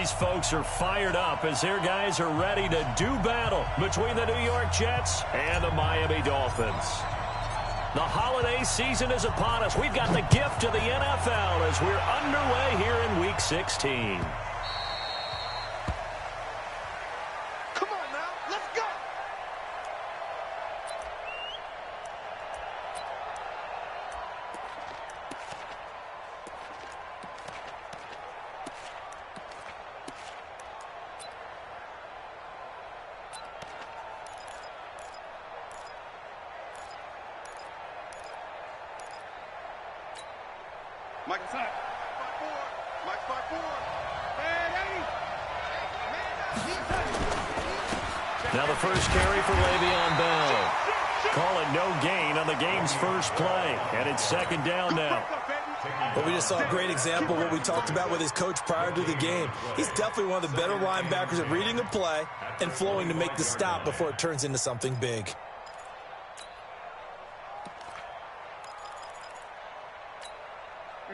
These folks are fired up as their guys are ready to do battle between the New York Jets and the Miami Dolphins. The holiday season is upon us. We've got the gift of the NFL as we're underway here in Week 16. Now the first carry for Le'Veon Bell. Call it no gain on the game's first play, and it's second down now. But we just saw a great example of what we talked about with his coach prior to the game. He's definitely one of the better linebackers at reading a play and flowing to make the stop before it turns into something big.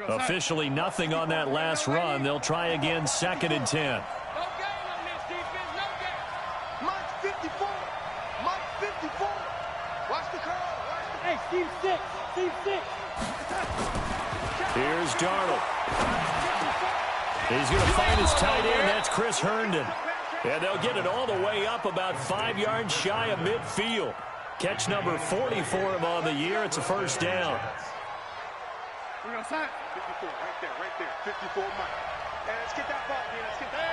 Officially nothing on that last run. They'll try again, second and 10. Here's Darnold. He's going to find his tight end. That's Chris Herndon. And they'll get it all the way up about 5 yards shy of midfield. Catch number 40 for him on the year. It's a first down. 54, right there. 54, Mike. Let's get that ball, man. Let's get that.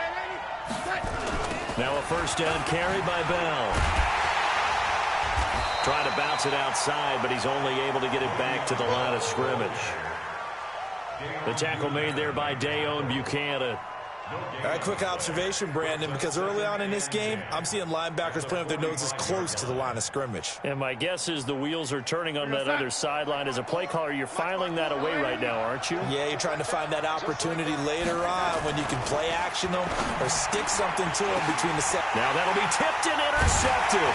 Now a first down carry by Bell. Trying to bounce it outside, but he's only able to get it back to the line of scrimmage. The tackle made there by Dayon Buchanan. All right, quick observation, Brandon, because early on in this game, I'm seeing linebackers playing with their noses close to the line of scrimmage. And my guess is the wheels are turning on that other sideline. As a play caller, you're filing that away right now, aren't you? Yeah, you're trying to find that opportunity later on when you can play action them or stick something to them between the set. Now that'll be tipped and intercepted.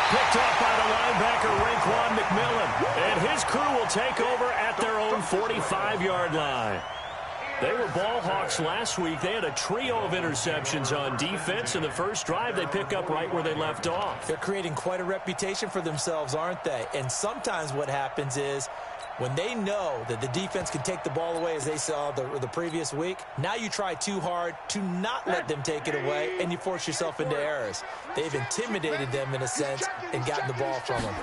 Picked off by the linebacker, Raekwon McMillan. And his crew will take over at their own 45-yard line. They were ball hawks last week. They had a trio of interceptions on defense. In the first drive, they pick up right where they left off. They're creating quite a reputation for themselves, aren't they? And sometimes what happens is when they know that the defense can take the ball away, as they saw the previous week, now you try too hard to not let them take it away, and you force yourself into errors. They've intimidated them in a sense and gotten the ball from them.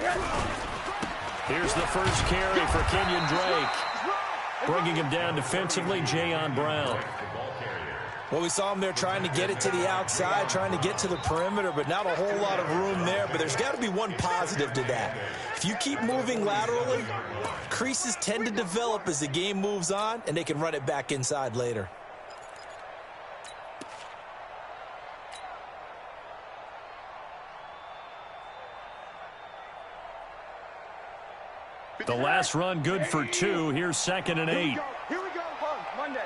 Here's the first carry for Kenyon Drake. Bringing him down defensively, Jayon Brown. Well, we saw him there trying to get it to the outside, trying to get to the perimeter, but not a whole lot of room there. But there's got to be one positive to that. If you keep moving laterally, creases tend to develop as the game moves on, and they can run it back inside later. The last run good for 2. Here's second and 8. Here we go. Monday.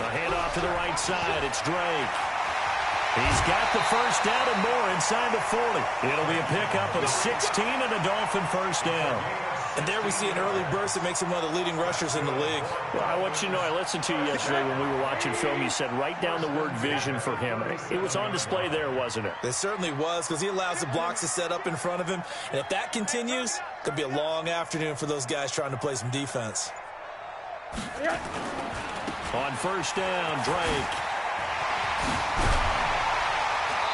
The handoff to the right side. It's Drake. He's got the first down and more inside the 40. It'll be a pickup of 16 and a Dolphin first down. And there we see an early burst that makes him one of the leading rushers in the league. Well, I want you to know, I listened to you yesterday when we were watching film. You said write down the word vision for him. It was on display there, wasn't it? It certainly was, because he allows the blocks to set up in front of him. And if that continues, it could be a long afternoon for those guys trying to play some defense. On first down, Drake.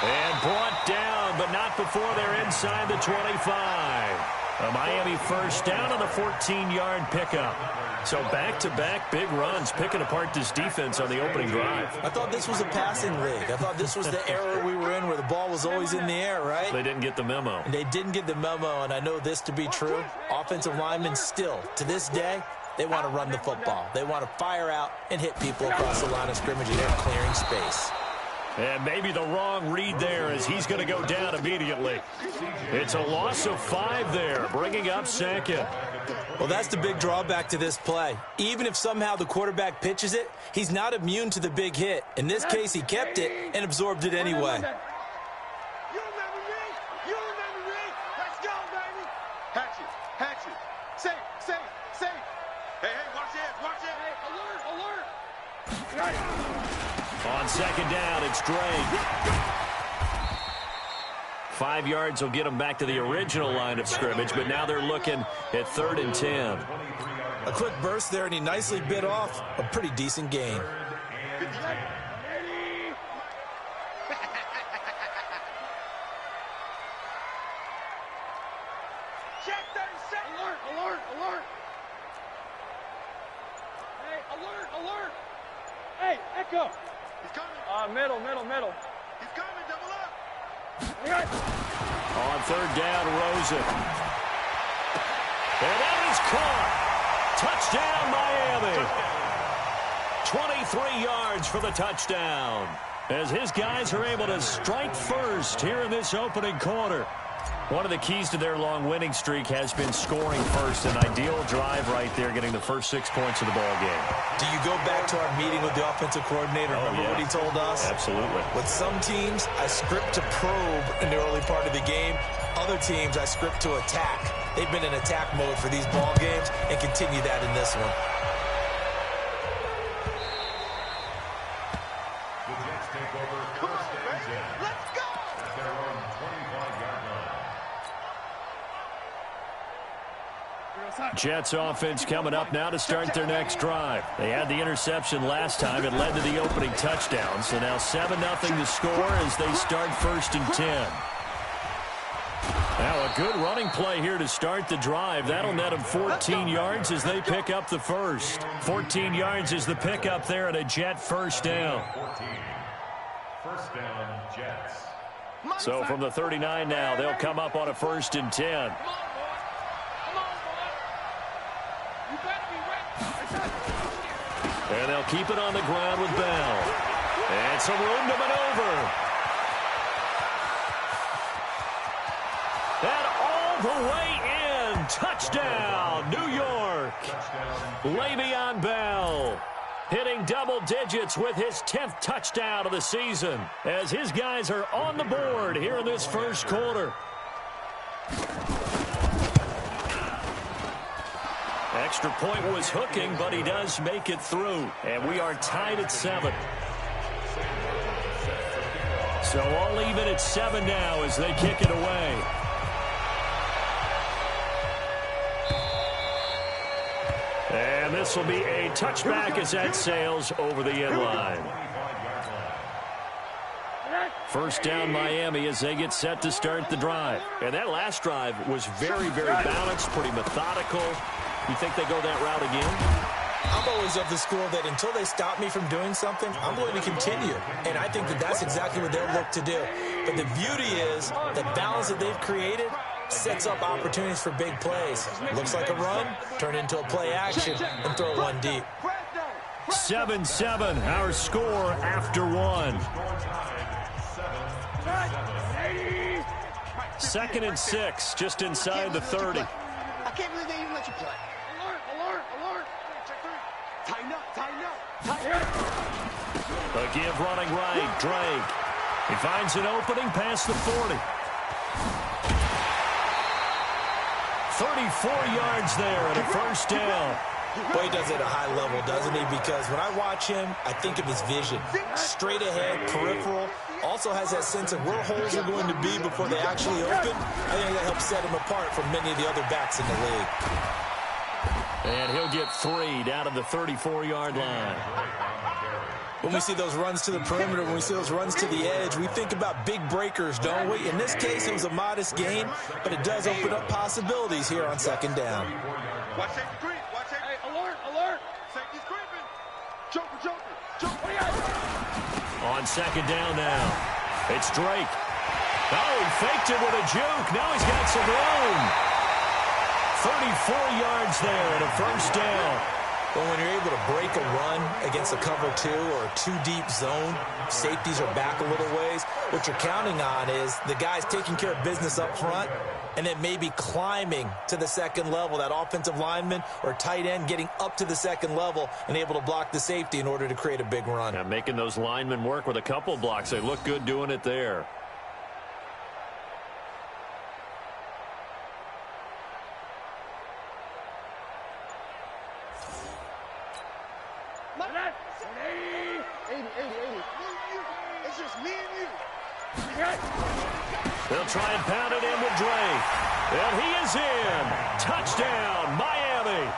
And brought down, but not before they're inside the 25. A Miami first down on the 14-yard pickup. So back-to-back big runs, picking apart this defense on the opening drive. I thought this was a passing league. I thought this was the era we were in where the ball was always in the air, right? They didn't get the memo. And they didn't get the memo, and I know this to be true. Offensive linemen still, to this day, they want to run the football. They want to fire out and hit people across the line of scrimmage, and they're clearing space. And maybe the wrong read there as he's going to go down immediately. It's a loss of 5 there, bringing up second. Well, that's the big drawback to this play. Even if somehow the quarterback pitches it, he's not immune to the big hit. In this case, he kept it and absorbed it anyway. You remember me? Let's go, baby. Hatchet. Safe. Hey, watch it. Hey, alert. On second down, it's Drake. 5 yards will get them back to the original line of scrimmage, but now they're looking at 3rd and 10. A quick burst there, and he nicely bit off a pretty decent gain. Check 37. Alert, alert, alert. Hey, alert, alert. Hey, Echo. He's coming. Middle. He's coming, double up. On 3rd down, Rosen. And that is caught. Touchdown, Miami. 23 yards for the touchdown, as his guys are able to strike first here in this opening quarter. One of the keys to their long winning streak has been scoring first. An ideal drive right there, getting the first 6 points of the ball game. Do you go back to our meeting with the offensive coordinator? Remember what he told us? Absolutely. With some teams, I script to probe in the early part of the game. Other teams, I script to attack. They've been in attack mode for these ball games and continue that in this one. The Jets take over first and 10. Let's go. At their own 25-yard line. Jets offense coming up now to start their next drive. They had the interception last time. It led to the opening touchdown. So now 7-0 to score as they start 1st and 10. Now a good running play here to start the drive. That'll net them 14 yards as they pick up the first. 14 yards is the pickup there, and a Jet first down. 14. First down, Jets. So from the 39 now, they'll come up on a 1st and 10. And they'll keep it on the ground with Bell. And some room to maneuver. And all the way in. Touchdown, New York. Le'Veon Bell hitting double digits with his 10th touchdown of the season, as his guys are on the board here in this first quarter. Extra point was hooking, but he does make it through. And we are tied at 7. So all even at 7 now as they kick it away. And this will be a touchback as that sails over the end line. First down, Miami, as they get set to start the drive. And that last drive was very, very balanced, pretty methodical. You think they go that route again? I'm always of the school that until they stop me from doing something, I'm going to continue. And I think that that's exactly what they'll look to do. But the beauty is the balance that they've created sets up opportunities for big plays. Looks like a run, turn into a play action, and throw one deep. 7-7, our score after 1. 2nd and 6, just inside the 30. I can't believe they even let you play. Alert, alert, alert. Check 3. Tighten up, tighten up, tighten up. A give running right, Drake. He finds an opening past the 40. 34 yards there and a first down. Boy, he does it at a high level, doesn't he? Because when I watch him, I think of his vision. Straight ahead, peripheral. Also has that sense of where holes are going to be before they actually open. I think that helps set him apart from many of the other backs in the league. And he'll get 3 down to the 34-yard line. When we see those runs to the perimeter, when we see those runs to the edge, we think about big breakers, don't we? In this case, it was a modest gain, but it does open up possibilities here on 2nd down. Watch safety creep. Watch safety. Hey, alert, alert. Safety's creeping. Joker, Joker, Joker. On 2nd down now, it's Drake. Oh, he faked it with a juke. Now he's got some room. 34 yards there and a first down. But when you're able to break a run against a cover 2 or a 2-deep zone, safeties are back a little ways. What you're counting on is the guys taking care of business up front and then maybe climbing to the 2nd level, that offensive lineman or tight end getting up to the 2nd level and able to block the safety in order to create a big run. Yeah, making those linemen work with a couple blocks. They look good doing it there. They'll try and pound it in with Drake. And he is in. Touchdown, Miami.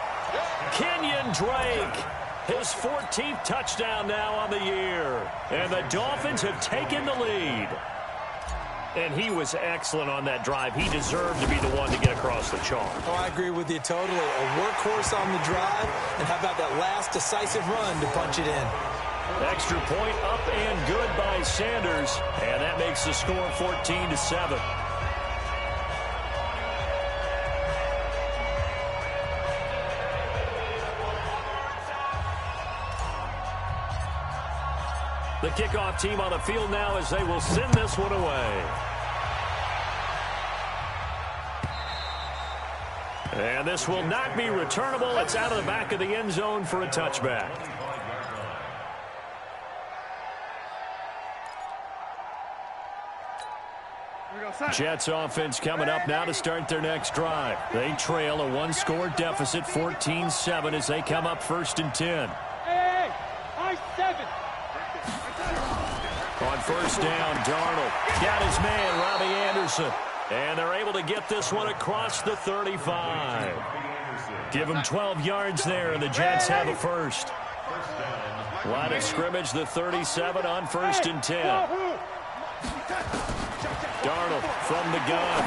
Kenyon Drake. His 14th touchdown now on the year. And the Dolphins have taken the lead. And he was excellent on that drive. He deserved to be the one to get across the chalk. Oh, I agree with you totally. A workhorse on the drive. And how about that last decisive run to punch it in? Extra point up and good by Sanders. And that makes the score 14-7. The kickoff team on the field now as they will send this one away. And this will not be returnable. It's out of the back of the end zone for a touchback. Jets offense coming up now to start their next drive. They trail a one-score deficit, 14-7, as they come up 1st and 10. Hey, I-7. On 1st down, Darnold got his man, Robbie Anderson. And they're able to get this one across the 35. Give them 12 yards there, and the Jets have a first. Line of scrimmage, the 37 on 1st and 10. Darnold from the gun.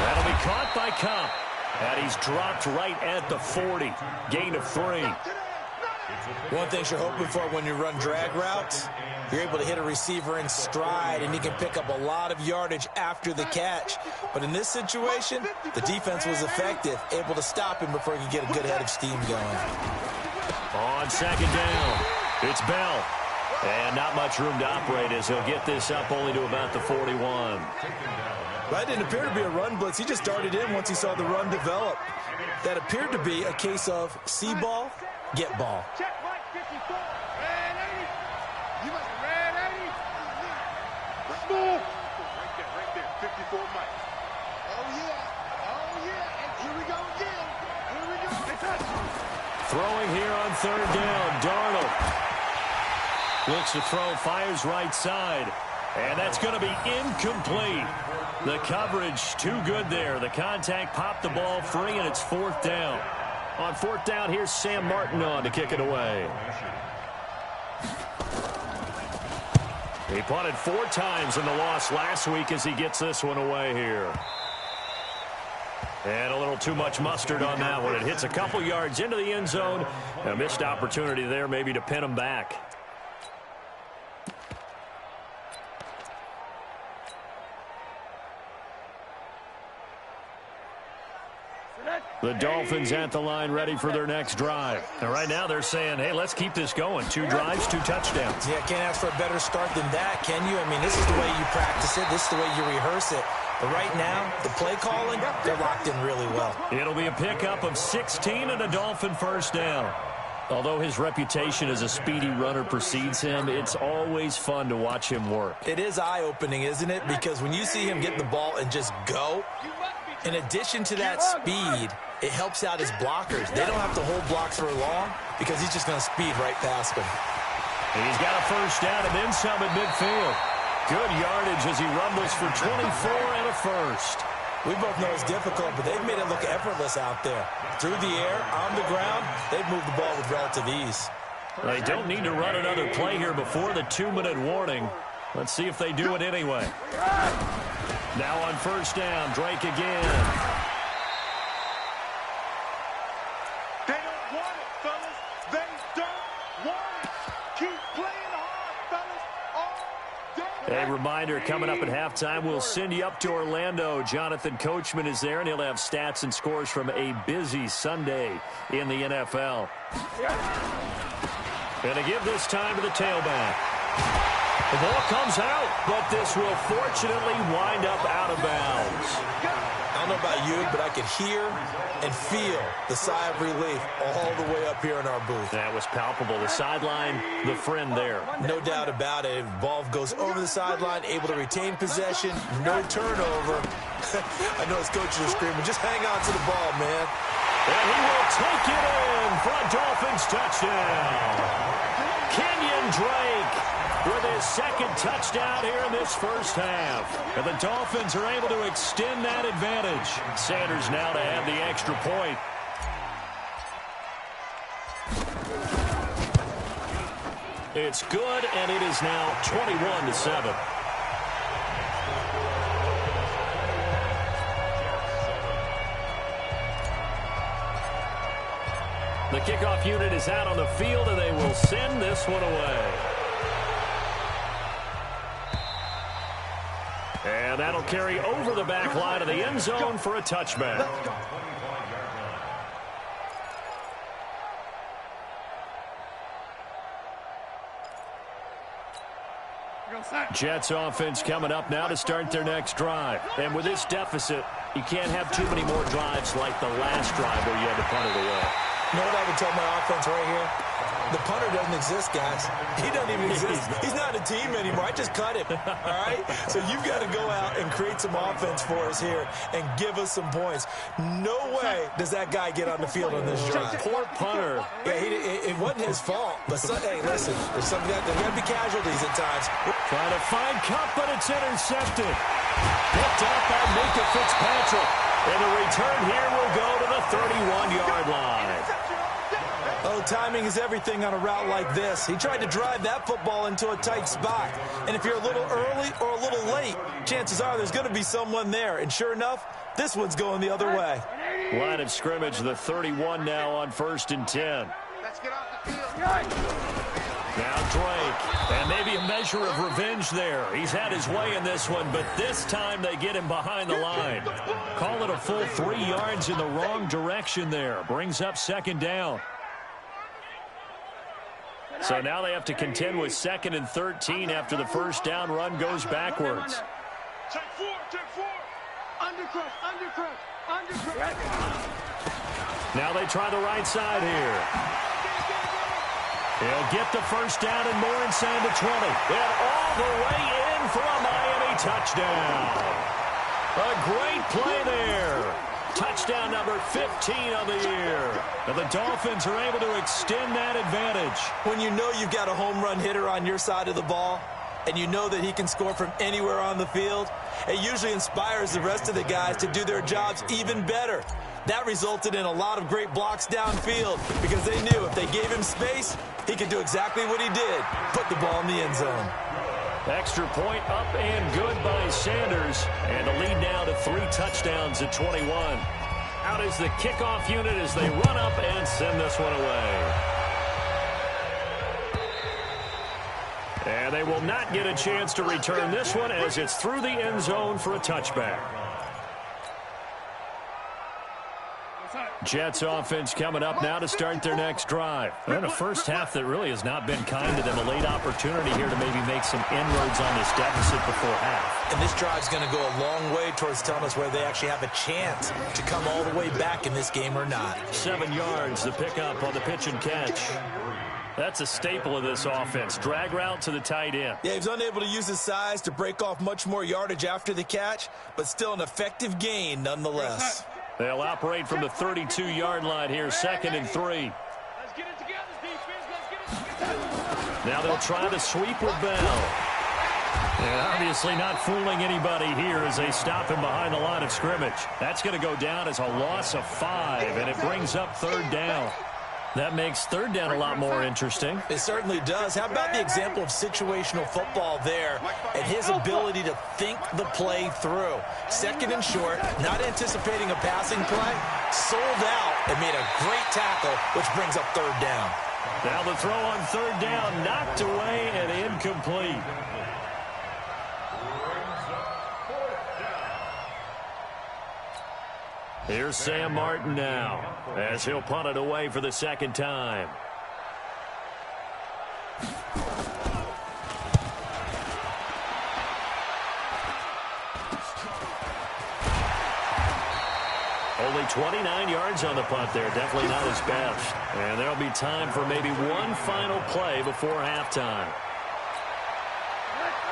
That'll be caught by Cup. And he's dropped right at the 40. Gain of 3. One thing you're hoping for when you run drag routes, you're able to hit a receiver in stride, and you can pick up a lot of yardage after the catch. But in this situation, the defense was effective, able to stop him before he could get a good head of steam going. On 2nd down, it's Bell. And not much room to operate as he'll get this up only to about the 41. That didn't appear to be a run blitz. He just darted in once he saw the run develop. That appeared to be a case of see ball, get ball. Check right 54. Red 80. You must be red 80. Let's move. Right there. 54 Mike. Oh, yeah. And here we go again. They touch. Throwing here on 3rd down, Darnold. Looks to throw, fires right side. And that's going to be incomplete. The coverage too good there. The contact popped the ball free, and it's 4th down. On 4th down, here's Sam Martin on to kick it away. He punted 4 times in the loss last week as he gets this one away here. And a little too much mustard on that one. It hits a couple yards into the end zone. A missed opportunity there maybe to pin him back. The Dolphins at the line ready for their next drive. And right now they're saying, hey, let's keep this going. 2 drives, 2 touchdowns. Yeah, can't ask for a better start than that, can you? I mean, this is the way you practice it. This is the way you rehearse it. But right now, the play calling, they're locked in really well. It'll be a pickup of 16 and a Dolphin 1st down. Although his reputation as a speedy runner precedes him, it's always fun to watch him work. It is eye-opening, isn't it? Because when you see him get the ball and just go, in addition to that speed, it helps out his blockers. They don't have to hold blocks for long because he's just going to speed right past them. He's got a 1st down and then some at midfield. Good yardage as he rumbles for 24 and a 1st. We both know it's difficult, but they've made it look effortless out there. Through the air, on the ground, they've moved the ball with relative ease. They don't need to run another play here before the 2-minute warning. Let's see if they do it anyway. Now on 1st down, Drake again. They don't want it, fellas. They don't want it. Keep playing hard, fellas. All day. A reminder, coming up at halftime, we'll send you up to Orlando. Jonathan Coachman is there, and he'll have stats and scores from a busy Sunday in the NFL. And to give this time to the tailback. The ball comes out, but this will fortunately wind up out of bounds. I don't know about you, but I could hear and feel the sigh of relief all the way up here in our booth. That was palpable. The sideline, the friend there. No doubt about it. Ball goes over the sideline, able to retain possession, no turnover. I know his coaches are screaming, just hang on to the ball, man. And he will take it in for a Dolphins touchdown. Kenyon Drake. with his second touchdown here in this first half. And the Dolphins are able to extend that advantage. Sanders now to add the extra point. It's good, and it is now 21-7. The kickoff unit is out on the field, and they will send this one away. And that'll carry over the back line of the end zone for a touchback. Jets offense coming up now to start their next drive. And with this deficit, you can't have too many more drives like the last drive where you had to punt it away. You know what I would tell my offense right here? The punter doesn't exist, guys. He doesn't even exist. He's not a team anymore. I just cut him, all right? So you've got to go out and create some offense for us here and give us some points. No way does that guy get on the field on this drive. Poor punter. Yeah, it wasn't his fault. But, hey, listen, there's going to be casualties at times. Trying to find Cup, but it's intercepted. Picked up by Minka Fitzpatrick. And the return here will go to the 31-yard line. Oh, timing is everything on a route like this. He tried to drive that football into a tight spot. And if you're a little early or a little late, chances are there's going to be someone there. And sure enough, this one's going the other way. Line of scrimmage, the 31 now on 1st and 10. Let's get off the field. Now Drake, and maybe a measure of revenge there. He's had his way in this one, but this time they get him behind the line. Call it a full 3 yards in the wrong direction there. Brings up 2nd down. So now they have to contend with 2nd and 13 after the first down run goes backwards. Take four. Undercrush. Now they try the right side here. He'll get the first down and more inside the 20. And all the way in for a Miami touchdown. A great play there. Touchdown number 15 on the year. And the Dolphins are able to extend that advantage. When you know you've got a home run hitter on your side of the ball, and you know that he can score from anywhere on the field, it usually inspires the rest of the guys to do their jobs even better. That resulted in a lot of great blocks downfield because they knew if they gave him space, he could do exactly what he did, put the ball in the end zone. Extra point up and good by Sanders. And the lead now to 3 touchdowns at 21. Out is the kickoff unit as they run up and send this one away. And they will not get a chance to return this one as it's through the end zone for a touchback. Jets offense coming up now to start their next drive. And a first half that really has not been kind to them. A late opportunity here to maybe make some inroads on this deficit before half. And this drive's going to go a long way towards telling us whether they actually have a chance to come all the way back in this game or not. 7 yards, the pickup on the pitch and catch. That's a staple of this offense. Drag route to the tight end. Yeah, he was unable to use his size to break off much more yardage after the catch, but still an effective gain nonetheless. They'll operate from the 32-yard line here, 2nd and 3. Let's get it together, defense. Let's get it together. Now they'll try the sweep with Bell. And obviously not fooling anybody here as they stop him behind the line of scrimmage. That's going to go down as a loss of 5, and it brings up 3rd down. That makes 3rd down a lot more interesting. It certainly does. How about the example of situational football there and his ability to think the play through? 2nd and short, not anticipating a passing play, sold out and made a great tackle, which brings up 3rd down. Now the throw on 3rd down, knocked away and incomplete. Here's Sam Martin now as he'll punt it away for the 2nd time. Only 29 yards on the punt there. Definitely not his best. And there'll be time for maybe one final play before halftime.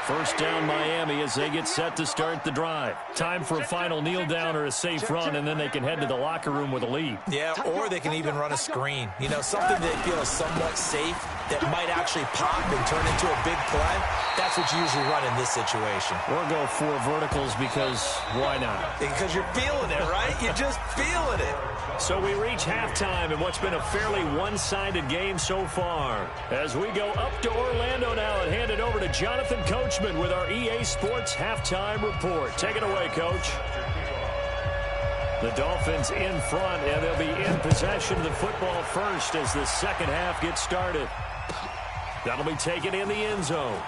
First down Miami as they get set to start the drive. Time for a final kneel down or a safe run, and then they can head to the locker room with a lead. Yeah, or they can even run a screen. You know, something they feel is somewhat safe that might actually pop and turn into a big play, that's what you usually run in this situation. Or go 4 verticals because why not? Because you're feeling it, right? You're just feeling it. So we reach halftime in what's been a fairly one-sided game so far. As we go up to Orlando now and hand it over to Jonathan Coachman with our EA Sports Halftime Report. Take it away, Coach. The Dolphins in front, and they'll be in possession of the football first as the second half gets started. That'll be taken in the end zone.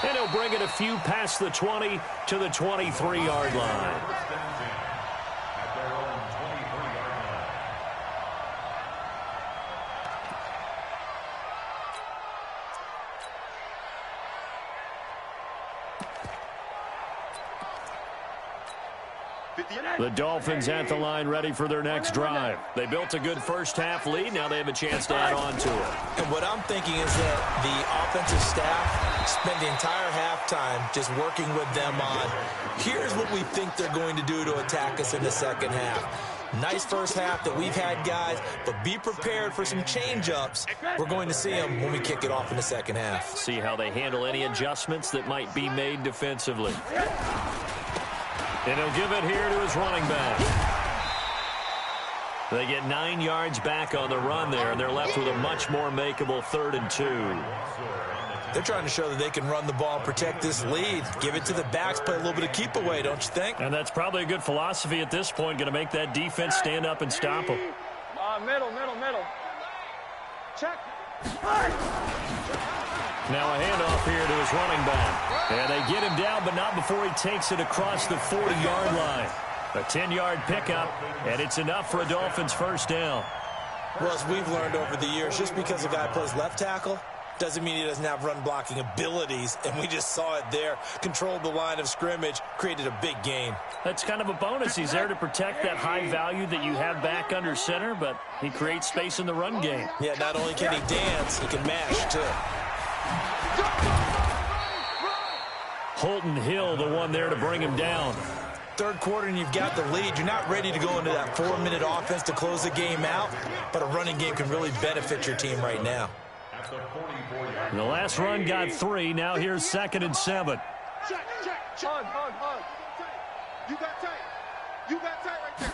And he'll bring it a few past the 20 to the 23-yard line. The Dolphins at the line ready for their next drive. They built a good first-half lead. Now they have a chance to add on to it. And what I'm thinking is that the offensive staff spent the entire halftime just working with them on, here's what we think they're going to do to attack us in the second half. Nice first half that we've had, guys, but be prepared for some change-ups. We're going to see them when we kick it off in the second half. See how they handle any adjustments that might be made defensively. And he'll give it here to his running back. They get 9 yards back on the run there, and they're left with a much more makeable 3rd and 2. They're trying to show that they can run the ball, protect this lead, give it to the backs, play a little bit of keep away, don't you think? And that's probably a good philosophy at this point, going to make that defense stand up and stop them. Middle. Check. Now a handoff here to his running back. And they get him down, but not before he takes it across the 40-yard line. A 10-yard pickup, and it's enough for a Dolphins first down. Well, as we've learned over the years, just because a guy plays left tackle doesn't mean he doesn't have run-blocking abilities, and we just saw it there. Controlled the line of scrimmage, created a big gain. That's kind of a bonus. He's there to protect that high value that you have back under center, but he creates space in the run game. Yeah, not only can he dance, he can mash, too. Holton Hill, the one there to bring him down. Third quarter and you've got the lead. You're not ready to go into that 4-minute offense to close the game out, but a running game can really benefit your team right now. The last run got 3. Now here's 2nd and 7. Check. Hug. You got tight right there.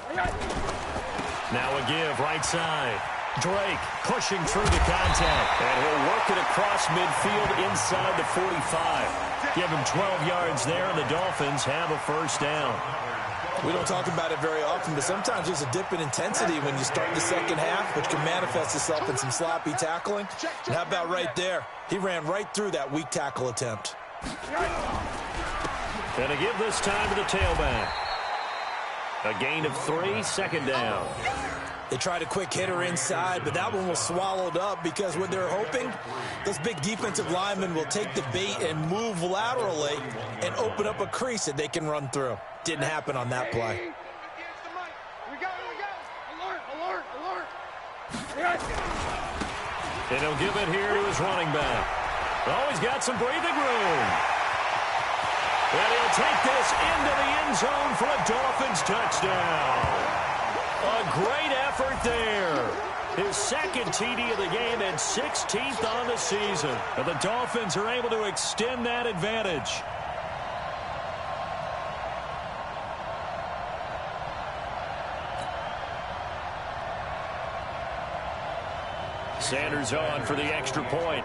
Now a give, right side. Drake pushing through the contact. And he'll work it across midfield inside the 45. Give him 12 yards there, and the Dolphins have a first down. We don't talk about it very often, but sometimes there's a dip in intensity when you start the second half, which can manifest itself in some sloppy tackling. And how about right there? He ran right through that weak tackle attempt. And to give this time to the tailback. A gain of 3, 2nd down. They tried a quick hitter inside, but that one was swallowed up because what they're hoping, those big defensive linemen will take the bait and move laterally and open up a crease that they can run through. Didn't happen on that play. We go. Alert. And he'll give it here to his running back. Oh, he's got some breathing room. And he'll take this into the end zone for a Dolphins touchdown. A great effort there. His 2nd TD of the game and 16th on the season. And the Dolphins are able to extend that advantage. Sanders on for the extra point.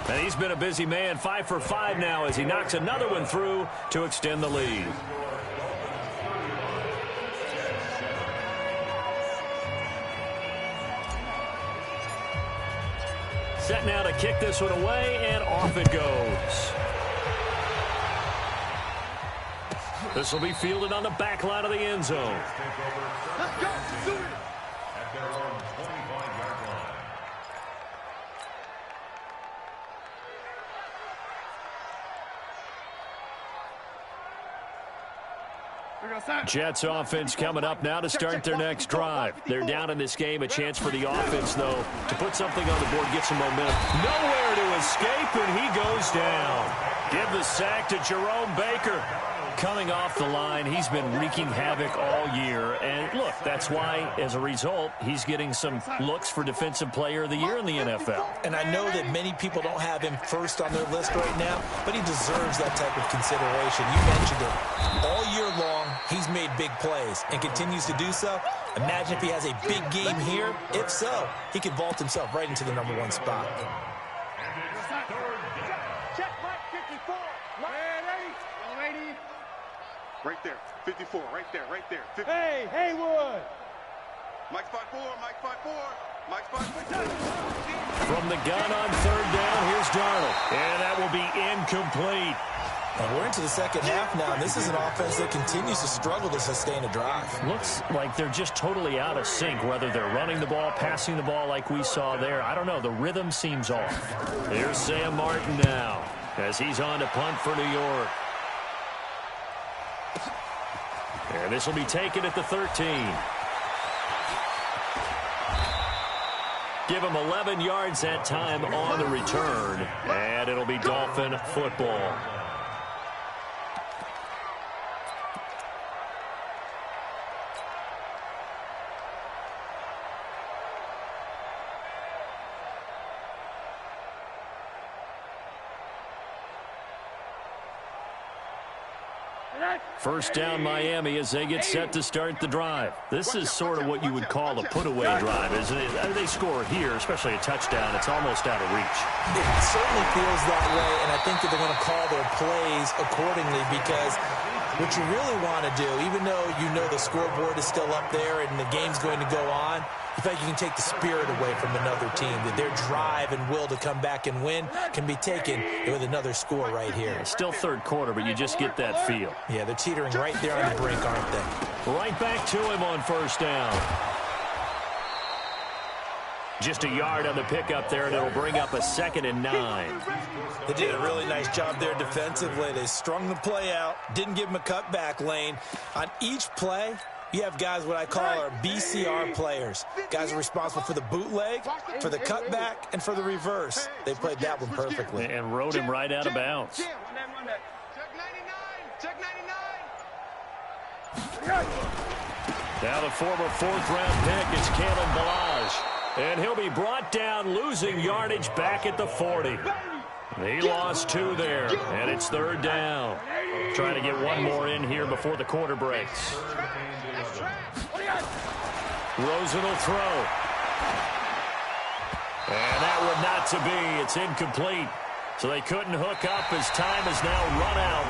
And he's been a busy man, 5 for 5 now as he knocks another one through to extend the lead. Set now to kick this one away, and off it goes. This will be fielded on the back line of the end zone. Let's go. Do it. At their own 25-yard line. Jets offense coming up now to start their next drive. They're down in this game. A chance for the offense, though, to put something on the board, get some momentum. Nowhere to escape, and he goes down. Give the sack to Jerome Baker. Coming off the line, he's been wreaking havoc all year. And look, that's why, as a result, he's getting some looks for Defensive Player of the Year in the NFL. And I know that many people don't have him first on their list right now, but he deserves that type of consideration. You mentioned it. All year long, he's made big plays and continues to do so. Imagine if he has a big game here. If so, he could vault himself right into the #1 spot. Check Mike 54. Lady. Right there, 54, right there. 50. Hey, Haywood! Mike's 5'4", Mike's 5'4", Mike's 5'4". From the gun on 3rd down, here's Darnold. And that will be incomplete. And we're into the second half now, and this is an offense that continues to struggle to sustain a drive. Looks like they're just totally out of sync, whether they're running the ball, passing the ball like we saw there. I don't know. The rhythm seems off. Here's Sam Martin now as he's on to punt for New York. And this will be taken at the 13. Give him 11 yards that time on the return, and it'll be Dolphin football. First down Miami as they get set to start the drive. This is sort of what you would call a put-away drive, isn't it? They score here, especially a touchdown. It's almost out of reach. It certainly feels that way, and I think that they're going to call their plays accordingly because what you really want to do, even though you know the scoreboard is still up there and the game's going to go on, you feel like you can take the spirit away from another team, that their drive and will to come back and win can be taken with another score right here. It's still third quarter, but you just get that feel. Yeah, they're teetering right there on the brink, aren't they? Right back to him on first down. Just a yard on the pickup there, and it'll bring up a 2nd and 9. They did a really nice job there defensively. They strung the play out, didn't give him a cutback lane. On each play, you have guys what I call our BCR players. Guys are responsible for the bootleg, for the cutback, and for the reverse. They played that one perfectly. And rode him right out of bounds. Check 99. Now the former 4th-round pick is Kalen Ballage. And he'll be brought down, losing yardage back at the 40. He lost 2 there, and it's 3rd down. Trying to get one more in here before the quarter breaks. Rosen will throw. And that would not to be. It's incomplete. So they couldn't hook up as time has now run out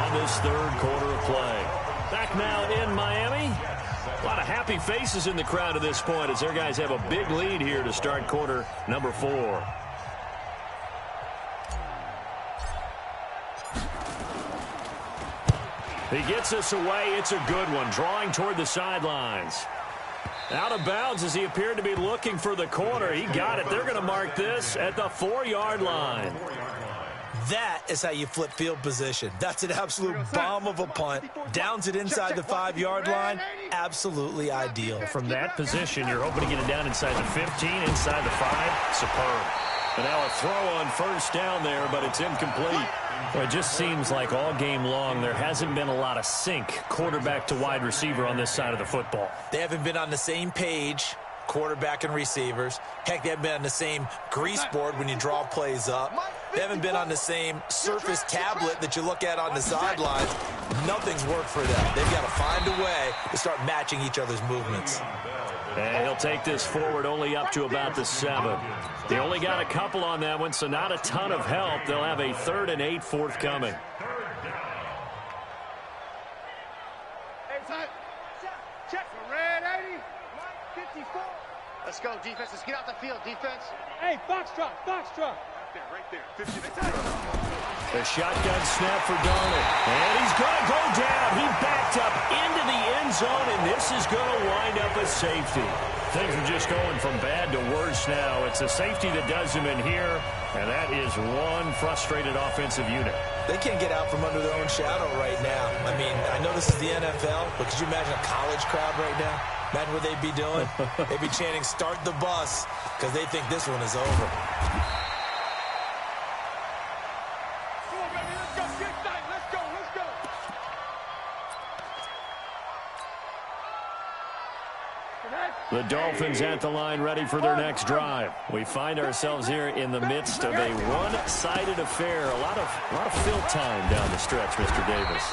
on this 3rd quarter of play. Back now in Miami. A lot of happy faces in the crowd at this point as their guys have a big lead here to start quarter number 4. He gets us away. It's a good one. Drawing toward the sidelines. Out of bounds as he appeared to be looking for the corner. He got it. They're going to mark this at the 4-yard line. That is how you flip field position. That's an absolute bomb of a punt. Downs it inside the 5-yard line. Absolutely ideal. From that position, you're hoping to get it down inside the 15, inside the 5. Superb. And now a throw on first down there, but it's incomplete. Well, it just seems like all game long there hasn't been a lot of sync quarterback to wide receiver on this side of the football. They haven't been on the same page, quarterback and receivers. Heck, they haven't been on the same grease board when you draw plays up. They haven't been on the same surface tablet that you look at on the sidelines. Nothing's worked for them. They've got to find a way to start matching each other's movements. And he'll take this forward only up to about the 7. They only got a couple on that one, so not a ton of help. They'll have a 3rd and 8 forthcoming. Check for red 80. 54. Let's go, defense. Let's get out the field, defense. Hey, Foxtrot. Right there. 50. The shotgun snap for Darnold. And he's going to go down. He backed up into the end zone, and this is going to wind up a safety. Things are just going from bad to worse now. It's a safety that does him in here, and that is one frustrated offensive unit. They can't get out from under their own shadow right now. I mean, I know this is the NFL, but could you imagine a college crowd right now? Imagine what they'd be doing. They'd be chanting, "Start the bus," because they think this one is over. The Dolphins at the line ready for their next drive. We find ourselves here in the midst of a one-sided affair. A lot of fill time down the stretch, Mr. Davis.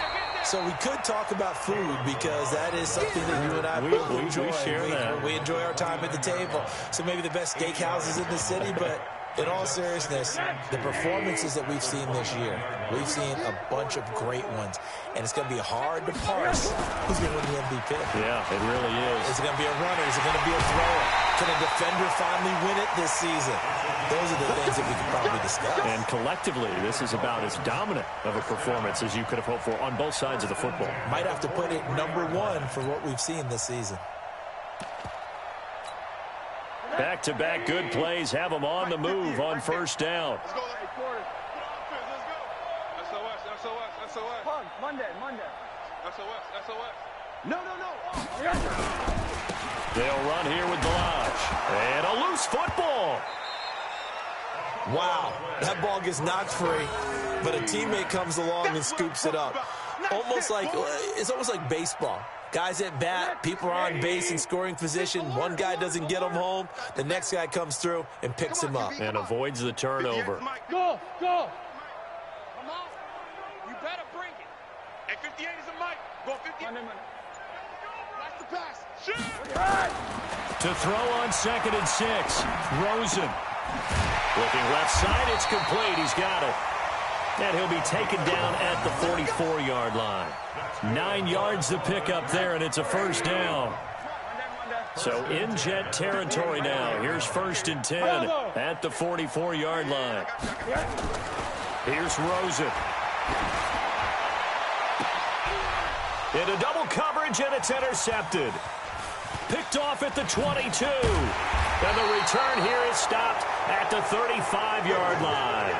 So we could talk about food because that is something that you and I both enjoy. We share that. We enjoy our time at the table. So maybe the best steakhouses in the city, but in all seriousness, the performances that we've seen this year, we've seen a bunch of great ones. And it's going to be hard to parse who's going to win the MVP. Yeah, it really is. Is it going to be a runner? Is it going to be a thrower? Can a defender finally win it this season? Those are the things that we could probably discuss. And collectively, this is about as dominant of a performance as you could have hoped for on both sides of the football. Might have to put it #1 for what we've seen this season. Back-to-back good plays have them on the move on first down. Let's go. Let's go. SOS. Pug, Monday. SOS. No. They'll run here with Balaj. And a loose football. Wow, that ball gets knocked free, but a teammate comes along and scoops it up. It's almost like baseball. Guys at bat, people are on base in scoring position. One guy doesn't get him home. The next guy comes through and picks him up. And avoids the turnover. Go. Come on. You better bring it. Hey, 58 is a mic. Go 58. Watch the pass. Shoot. To throw on 2nd and 6. Rosen. Looking left side, it's complete. He's got it. And he'll be taken down at the 44-yard line. 9 yards to pick up there, and it's a first down. So in Jet territory now. Here's 1st and 10 at the 44-yard line. Here's Rosen. Into double coverage, and it's intercepted. Picked off at the 22. And the return here is stopped at the 35-yard line.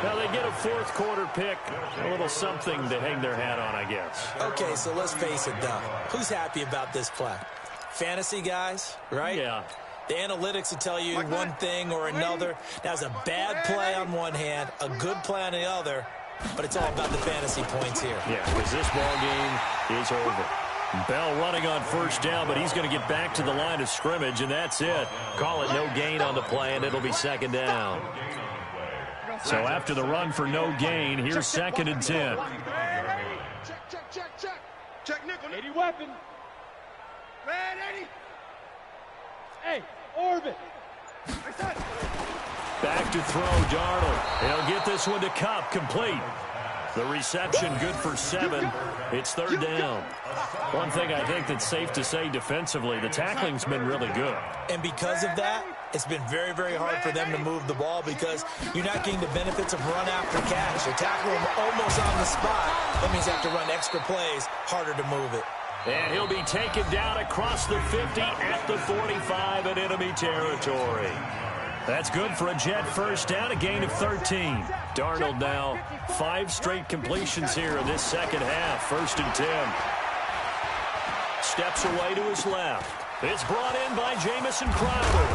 Now they get a fourth quarter pick, a little something to hang their hat on, I guess. Okay, so let's face it, though. Who's happy about this play? Fantasy guys, right? Yeah. The analytics will tell you one thing or another. That's a bad play on one hand, a good play on the other, but it's all about the fantasy points here. Yeah, because this ball game is over. Bell running on first down, but he's going to get back to the line of scrimmage, and that's it. Call it no gain on the play, and it'll be 2nd down. So after the run for no gain, here's 2nd and 10. Check nickel. 80 weapon. Red 80. Hey, orbit. Back to throw, Darnold. He'll get this one to Kupp, complete. The reception good for 7. It's 3rd down. One thing I think that's safe to say defensively, the tackling's been really good. And because of that, it's been very, very hard for them to move the ball because you're not getting the benefits of run after catch. You're tackling them almost on the spot. That means you have to run extra plays, harder to move it. And he'll be taken down across the 50 at the 45 in enemy territory. That's good for a Jet first down, a gain of 13. Darnold now 5 straight completions here in this second half. 1st and 10. Steps away to his left. It's brought in by Jamison Crowder.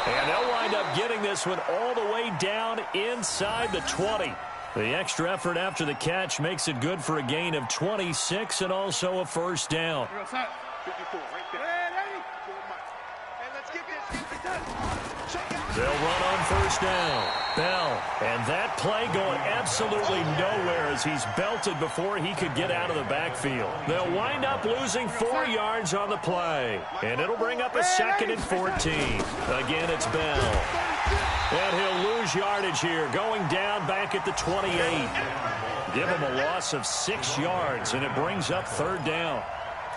And they'll wind up getting this one all the way down inside the 20. The extra effort after the catch makes it good for a gain of 26 and also a first down. 54 right there. Red 80. Hey, let's get this. They'll run on first down. Bell. And that play going absolutely nowhere as he's belted before he could get out of the backfield. They'll wind up losing 4 yards on the play. And it'll bring up a 2nd and 14. Again, it's Bell. And he'll lose yardage here, going down back at the 28. Give him a loss of 6 yards, and it brings up 3rd down.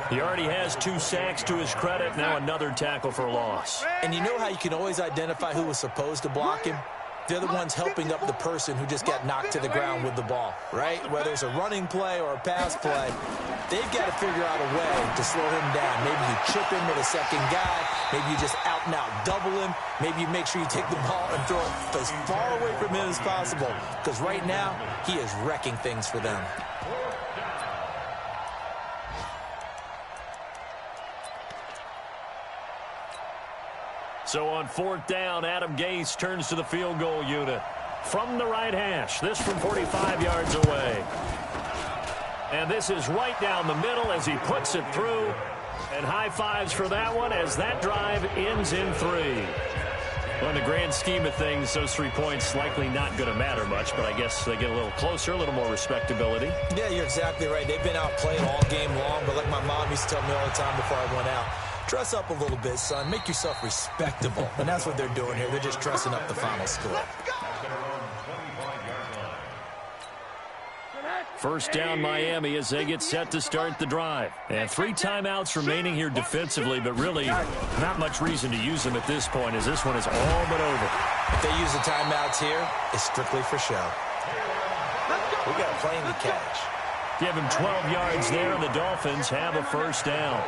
He already has 2 sacks to his credit. Now another tackle for loss. And you know how you can always identify who was supposed to block him? They're the ones helping up the person who just got knocked to the ground with the ball, right? Whether it's a running play or a pass play, they've got to figure out a way to slow him down. Maybe you chip him with a second guy. Maybe you just out and out double him. Maybe you make sure you take the ball and throw it as far away from him as possible. Because right now, he is wrecking things for them. So on 4th down, Adam Gase turns to the field goal unit. From the right hash, this from 45 yards away. And this is right down the middle as he puts it through. And high fives for that one as that drive ends in 3. Well, in the grand scheme of things, those 3 points likely not going to matter much, but I guess they get a little closer, a little more respectability. Yeah, you're exactly right. They've been outplayed all game long, but like my mom used to tell me all the time before I went out, dress up a little bit, son. Make yourself respectable. And that's what they're doing here. They're just dressing up the final score. First down, Miami, as they get set to start the drive. And 3 timeouts remaining here defensively, but really not much reason to use them at this point, as this one is all but over. If they use the timeouts here, it's strictly for show. We got a plane to catch. Give him 12 yards there, and the Dolphins have a first down.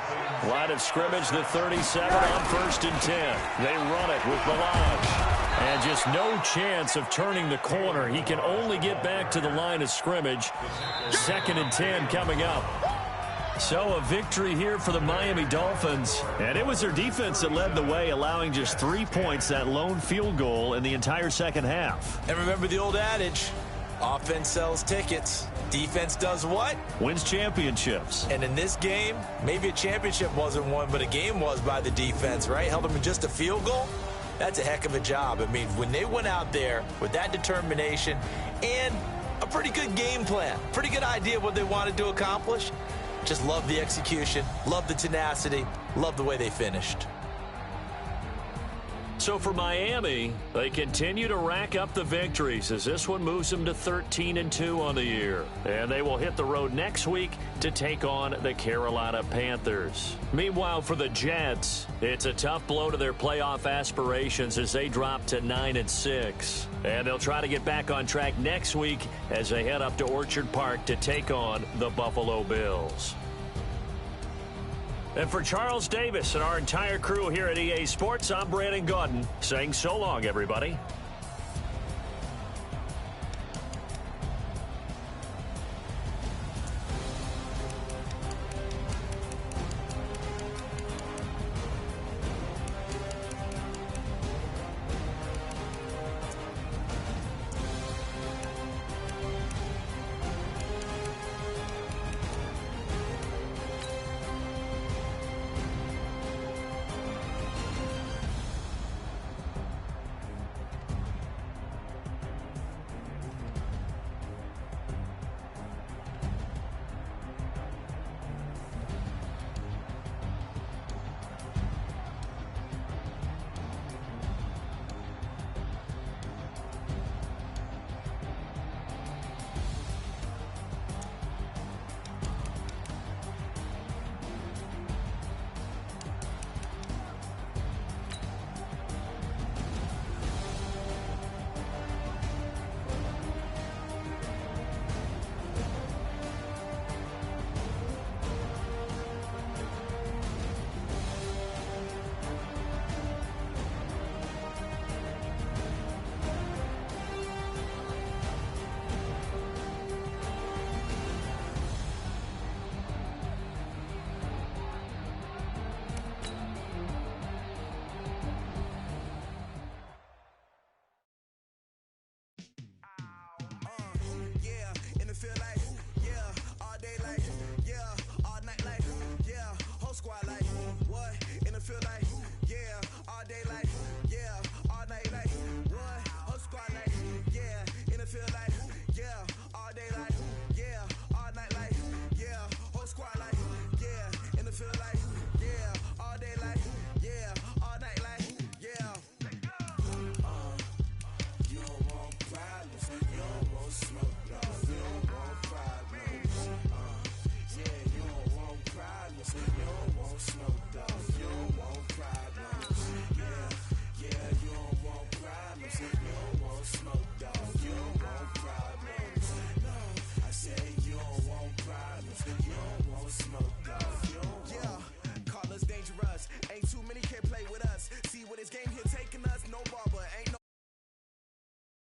Line of scrimmage, the 37 on 1st and 10. They run it with Balaj. And just no chance of turning the corner. He can only get back to the line of scrimmage. 2nd and 10 coming up. So a victory here for the Miami Dolphins. And it was their defense that led the way, allowing just 3 points, that lone field goal in the entire second half. And remember the old adage, offense sells tickets. Defense does what? Wins championships. And in this game, maybe a championship wasn't won, but a game was by the defense, right? Held them in just a field goal. That's a heck of a job. I mean, when they went out there with that determination and a pretty good game plan, pretty good idea of what they wanted to accomplish, just love the execution, love the tenacity, love the way they finished. So for Miami, they continue to rack up the victories as this one moves them to 13-2 on the year. And they will hit the road next week to take on the Carolina Panthers. Meanwhile, for the Jets, it's a tough blow to their playoff aspirations as they drop to 9-6. And they'll try to get back on track next week as they head up to Orchard Park to take on the Buffalo Bills. And for Charles Davis and our entire crew here at EA Sports, I'm Brandon Gaudin saying so long, everybody. Feel like